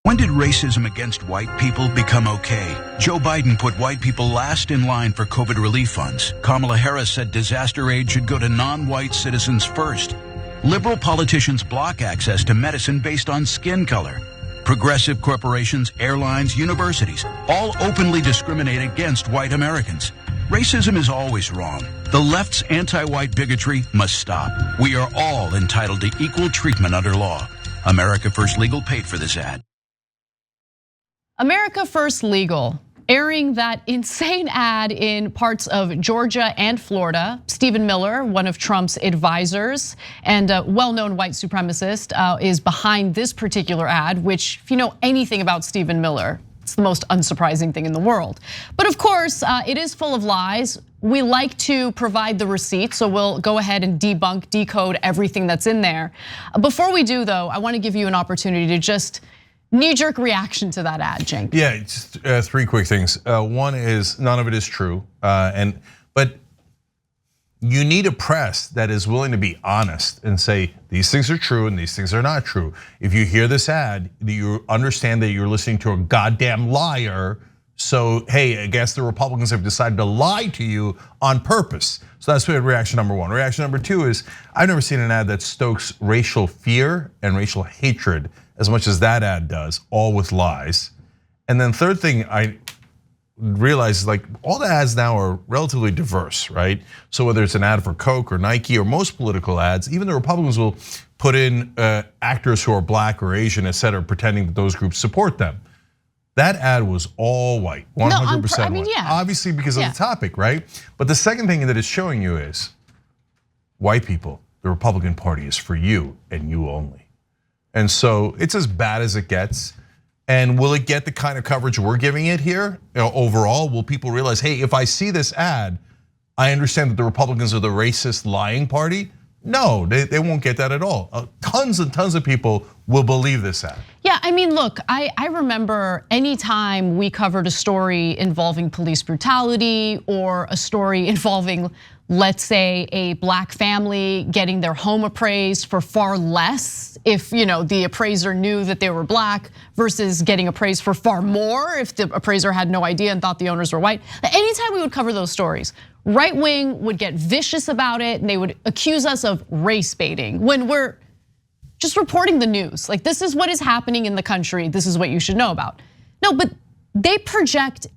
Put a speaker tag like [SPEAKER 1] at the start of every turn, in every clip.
[SPEAKER 1] When did racism against white people become okay? Joe Biden put white people last in line for COVID relief funds. Kamala Harris said disaster aid should go to non-white citizens first. Liberal politicians block access to medicine based on skin color. Progressive corporations, airlines, universities all openly discriminate against white Americans. Racism is always wrong. The left's anti-white bigotry must stop. We are all entitled to equal treatment under law. America First Legal paid for this ad.
[SPEAKER 2] America First Legal airing that insane ad in parts of Georgia and Florida. Stephen Miller, one of Trump's advisors and a well-known white supremacist, is behind this particular ad, which, if you know anything about Stephen Miller, it's the most unsurprising thing in the world. But of course, it is full of lies. We like to provide the receipts, so we'll go ahead and debunk, decode everything that's in there. Before we do though, I wanna give you an opportunity to just knee-jerk reaction to that ad, Cenk.
[SPEAKER 3] Yeah, just three quick things. One is none of it is true, but you need a press that is willing to be honest and say these things are true and these things are not true. If you hear this ad, you understand that you're listening to a goddamn liar. So hey, I guess the Republicans have decided to lie to you on purpose. So that's reaction number one. Reaction number two is I've never seen an ad that stokes racial fear and racial hatred as much as that ad does, all with lies. And then third thing I realize is like all the ads now are relatively diverse, right? So whether it's an ad for Coke or Nike or most political ads, even the Republicans will put in actors who are black or Asian, et cetera, pretending that those groups support them. That ad was all white, 100% white.
[SPEAKER 2] Yeah.
[SPEAKER 3] Obviously because of the topic, right? But the second thing that it's showing you is white people, the Republican Party is for you and you only. And so it's as bad as it gets. And will it get the kind of coverage we're giving it here? Overall, will people realize, hey, if I see this ad, I understand that the Republicans are the racist lying party? No, they won't get that at all. Tons and tons of people will believe this ad.
[SPEAKER 2] Yeah, I mean, look, I remember anytime we covered a story involving police brutality or a story involving, let's say, a black family getting their home appraised for far less if the appraiser knew that they were black versus getting appraised for far more if the appraiser had no idea and thought the owners were white. Anytime we would cover those stories, right wing would get vicious about it and they would accuse us of race baiting when we're just reporting the news. Like, this is what is happening in the country. This is what you should know about. No, but they project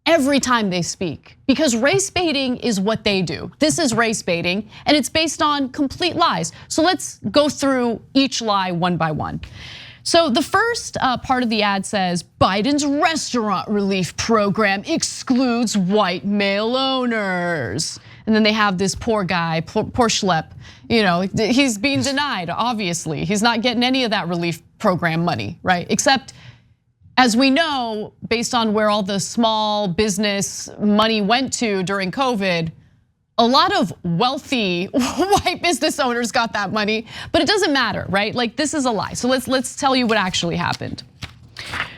[SPEAKER 2] every time they speak because race baiting is what they do. This is race baiting and it's based on complete lies. So let's go through each lie one by one. So the first part of the ad says Biden's restaurant relief program excludes white male owners. And then they have this poor guy, poor schlep, he's being denied, obviously. He's not getting any of that relief program money, right? Except, as we know, based on where all the small business money went to during COVID, a lot of wealthy white business owners got that money, but it doesn't matter, right? Like, this is a lie. So let's tell you what actually happened.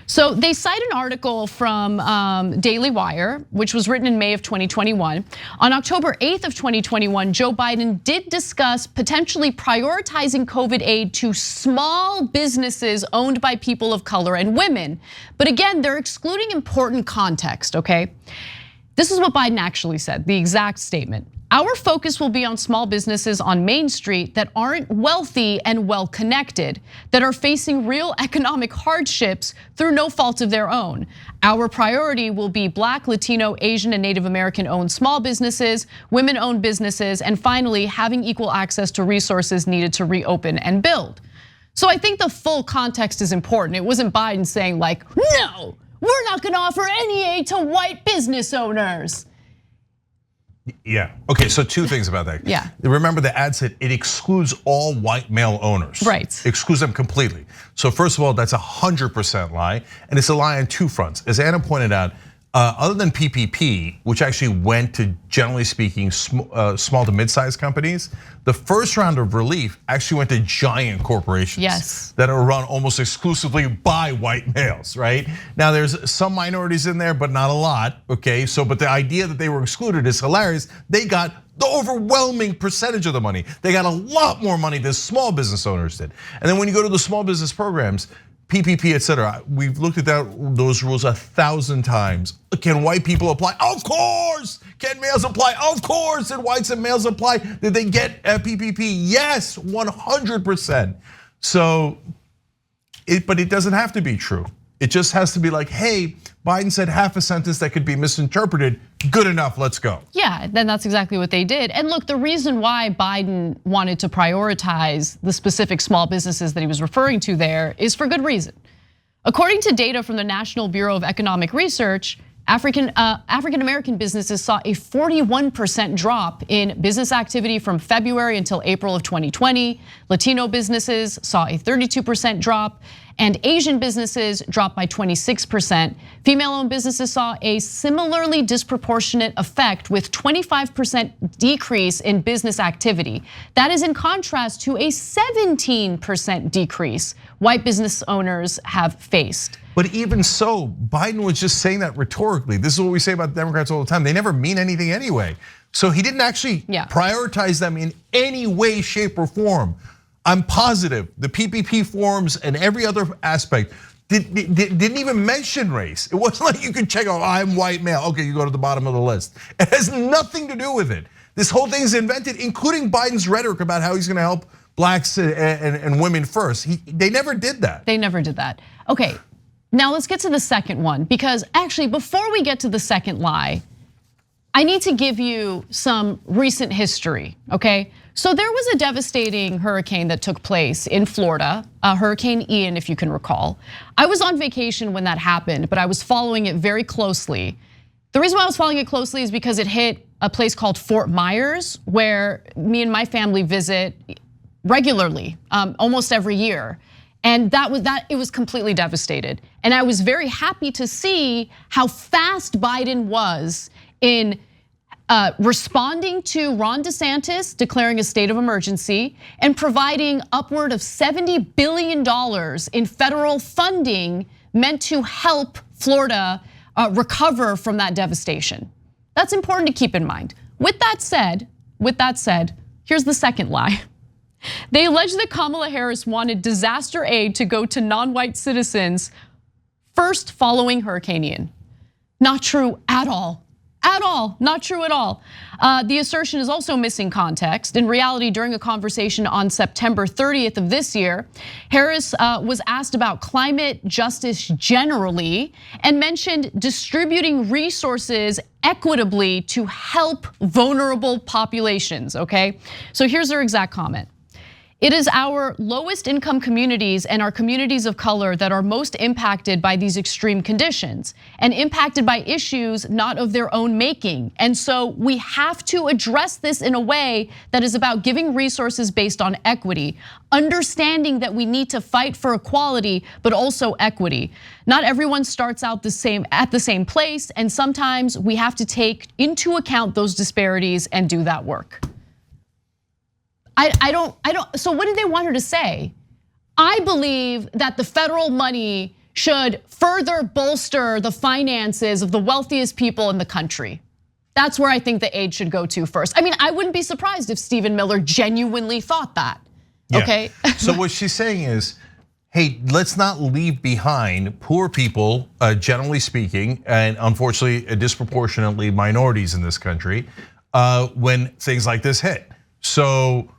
[SPEAKER 2] So they cite an article from Daily Wire, which was written in May of 2021. On October 8th of 2021, Joe Biden did discuss potentially prioritizing COVID aid to small businesses owned by people of color and women. But again, they're excluding important context, okay? This is what Biden actually said, the exact statement. Our focus will be on small businesses on Main Street that aren't wealthy and well-connected, that are facing real economic hardships through no fault of their own. Our priority will be Black, Latino, Asian, and Native American-owned small businesses, women-owned businesses, and finally, having equal access to resources needed to reopen and build. So I think the full context is important. It wasn't Biden saying like, no, we're not gonna offer any aid to white business owners.
[SPEAKER 3] Yeah, okay, so two things about that.
[SPEAKER 2] Yeah.
[SPEAKER 3] Remember the ad said it excludes all white male owners.
[SPEAKER 2] Right.
[SPEAKER 3] Excludes them completely. So first of all, that's 100% lie, and it's a lie on two fronts. As Anna pointed out, other than PPP, which actually went to, generally speaking, small to mid-sized companies, the first round of relief actually went to giant corporations that are run almost exclusively by white males, right? Now there's some minorities in there, but not a lot, okay? So, but the idea that they were excluded is hilarious. They got the overwhelming percentage of the money. They got a lot more money than small business owners did. And then when you go to the small business programs, PPP, etc. We've looked at those rules 1,000 times. Can white people apply? Of course. Can males apply? Of course. Did whites and males apply? Did they get PPP? Yes, 100%. So, but it doesn't have to be true. It just has to be like, hey, Biden said half a sentence that could be misinterpreted. Good enough, let's go.
[SPEAKER 2] Yeah, then that's exactly what they did. And look, the reason why Biden wanted to prioritize the specific small businesses that he was referring to there is for good reason. According to data from the National Bureau of Economic Research, African American businesses saw a 41% drop in business activity from February until April of 2020. Latino businesses saw a 32% drop, and Asian businesses dropped by 26%. Female-owned businesses saw a similarly disproportionate effect with 25% decrease in business activity. That is in contrast to a 17% decrease white business owners have faced.
[SPEAKER 3] But even so, Biden was just saying that rhetorically. This is what we say about Democrats all the time. They never mean anything anyway. So he didn't actually prioritize them in any way, shape, or form. I'm positive the PPP forms and every other aspect didn't even mention race. It wasn't like you could check, oh, I'm white male. Okay, you go to the bottom of the list. It has nothing to do with it. This whole thing is invented, including Biden's rhetoric about how he's gonna help blacks and women first. They never did that.
[SPEAKER 2] They never did that. Okay. Now let's get to the second one, because actually before we get to the second lie, I need to give you some recent history, okay? So there was a devastating hurricane that took place in Florida, Hurricane Ian, if you can recall. I was on vacation when that happened, but I was following it very closely. The reason why I was following it closely is because it hit a place called Fort Myers, where me and my family visit regularly, almost every year. And it was completely devastated. And I was very happy to see how fast Biden was in responding to Ron DeSantis declaring a state of emergency and providing upward of $70 billion in federal funding meant to help Florida recover from that devastation. That's important to keep in mind. With that said, here's the second lie. They allege that Kamala Harris wanted disaster aid to go to non-white citizens first following Hurricane Ian. Not true at all. At all, not true at all. The assertion is also missing context. In reality, during a conversation on September 30th of this year, Harris was asked about climate justice generally and mentioned distributing resources equitably to help vulnerable populations, okay? So here's her exact comment. It is our lowest income communities and our communities of color that are most impacted by these extreme conditions and impacted by issues not of their own making. And so we have to address this in a way that is about giving resources based on equity, understanding that we need to fight for equality, but also equity. Not everyone starts out at the same place, and sometimes we have to take into account those disparities and do that work. I don't, so what did they want her to say? I believe that the federal money should further bolster the finances of the wealthiest people in the country. That's where I think the aid should go to first. I mean, I wouldn't be surprised if Stephen Miller genuinely thought that, okay?
[SPEAKER 3] So what she's saying is, hey, let's not leave behind poor people, generally speaking, and unfortunately, disproportionately minorities in this country, when things like this hit. So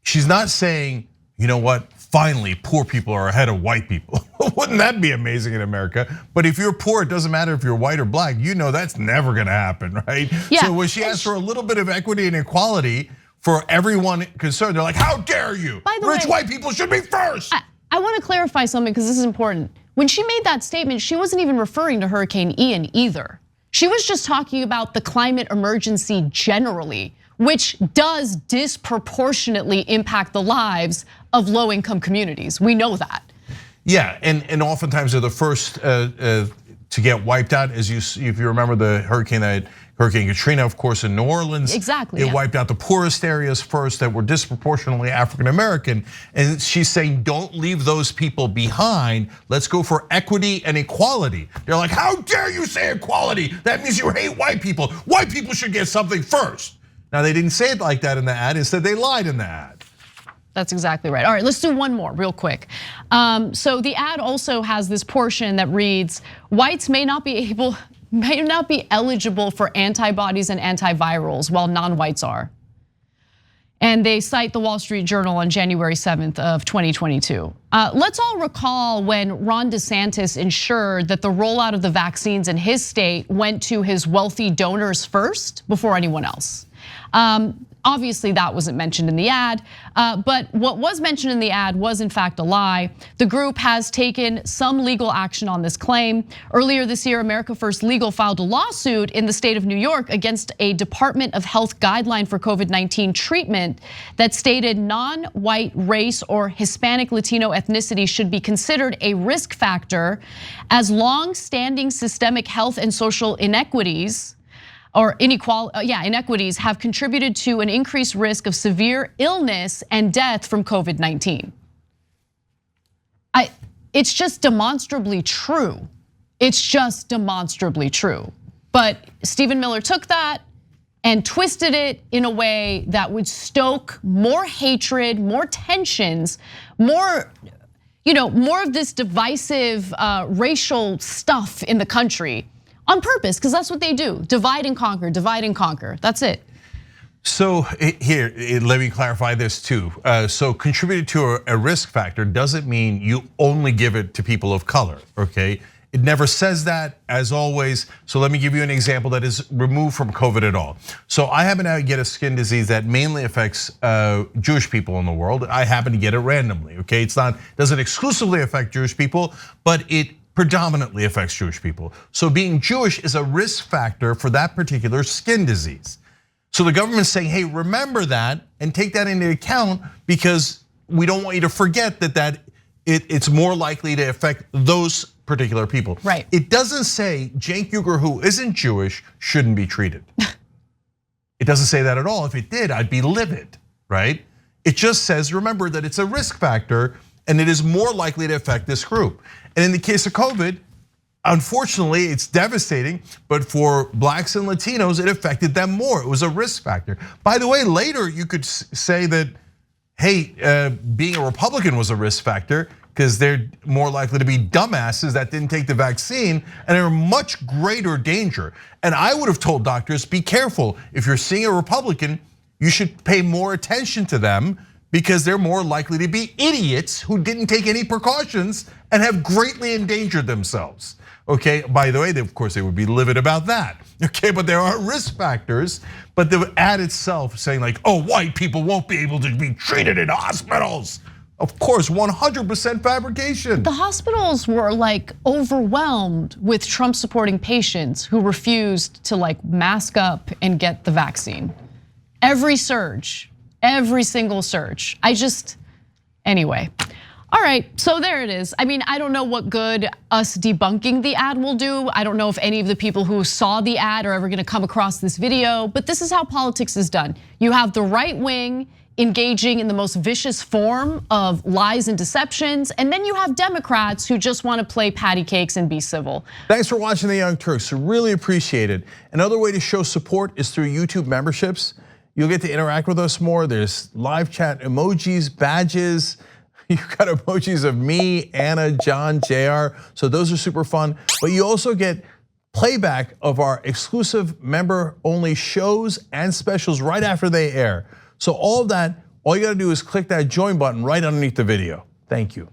[SPEAKER 3] she's not saying, you know what, finally, poor people are ahead of white people. Wouldn't that be amazing in America? But if you're poor, it doesn't matter if you're white or black, you know that's never gonna happen, right?
[SPEAKER 2] Yeah.
[SPEAKER 3] So when she asked for a little bit of equity and equality for everyone concerned, they're like, how dare you?
[SPEAKER 2] By the
[SPEAKER 3] Rich
[SPEAKER 2] way,
[SPEAKER 3] white people should be first.
[SPEAKER 2] I wanna clarify something because this is important. When she made that statement, she wasn't even referring to Hurricane Ian either. She was just talking about the climate emergency generally, which does disproportionately impact the lives of low-income communities. We know that.
[SPEAKER 3] Yeah, and oftentimes they're the first to get wiped out. If you remember the Hurricane Katrina, of course, in New Orleans.
[SPEAKER 2] Exactly.
[SPEAKER 3] It wiped out the poorest areas first that were disproportionately African American. And she's saying, don't leave those people behind. Let's go for equity and equality. They're like, how dare you say equality? That means you hate white people. White people should get something first. Now, they didn't say it like that in the ad. Instead, they lied in the ad.
[SPEAKER 2] That's exactly right. All right, let's do one more real quick. So the ad also has this portion that reads, whites may not be eligible for antibodies and antivirals while non-whites are. And they cite the Wall Street Journal on January 7th of 2022. Let's all recall when Ron DeSantis ensured that the rollout of the vaccines in his state went to his wealthy donors first before anyone else. Obviously that wasn't mentioned in the ad, but what was mentioned in the ad was in fact a lie. The group has taken some legal action on this claim. Earlier this year, America First Legal filed a lawsuit in the state of New York against a Department of Health guideline for COVID-19 treatment that stated non-white race or Hispanic Latino ethnicity should be considered a risk factor as long-standing systemic health and social inequities inequities have contributed to an increased risk of severe illness and death from COVID-19. It's just demonstrably true. It's just demonstrably true. But Stephen Miller took that and twisted it in a way that would stoke more hatred, more tensions, more of this divisive racial stuff in the country. On purpose, because that's what they do. Divide and conquer, divide and conquer. That's it.
[SPEAKER 3] So here, let me clarify this too. So contributed to a risk factor doesn't mean you only give it to people of color, okay? It never says that, as always. So let me give you an example that is removed from COVID at all. So I happen to get a skin disease that mainly affects Jewish people in the world. I happen to get it randomly, okay? Doesn't exclusively affect Jewish people, but it predominantly affects Jewish people. So being Jewish is a risk factor for that particular skin disease. So the government's saying, hey, remember that and take that into account because we don't want you to forget that it's more likely to affect those particular people.
[SPEAKER 2] Right.
[SPEAKER 3] It doesn't say Cenk Uygur, who isn't Jewish, shouldn't be treated. It doesn't say that at all. If it did, I'd be livid, right? It just says, remember that it's a risk factor and it is more likely to affect this group. And in the case of COVID, unfortunately, it's devastating, but for blacks and Latinos, it affected them more. It was a risk factor. By the way, later you could say that, hey, being a Republican was a risk factor because they're more likely to be dumbasses that didn't take the vaccine and are in much greater danger. And I would have told doctors, be careful. If you're seeing a Republican, you should pay more attention to them because they're more likely to be idiots who didn't take any precautions and have greatly endangered themselves. Okay, by the way, of course, they would be livid about that. Okay, but there are risk factors, but the ad itself saying like, oh, white people won't be able to be treated in hospitals. Of course, 100% fabrication.
[SPEAKER 2] The hospitals were like overwhelmed with Trump supporting patients who refused to like mask up and get the vaccine. Every surge. Every single surge. Anyway. All right, so there it is. I mean, I don't know what good us debunking the ad will do. I don't know if any of the people who saw the ad are ever gonna come across this video, but this is how politics is done. You have the right wing engaging in the most vicious form of lies and deceptions, and then you have Democrats who just wanna play patty cakes and be civil.
[SPEAKER 3] Thanks for watching The Young Turks, really appreciate it. Another way to show support is through YouTube memberships. You'll get to interact with us more. There's live chat emojis, badges. You've got emojis of me, Anna, John, JR. So those are super fun. But you also get playback of our exclusive member-only shows and specials right after they air. So all of that, all you gotta do is click that join button right underneath the video. Thank you.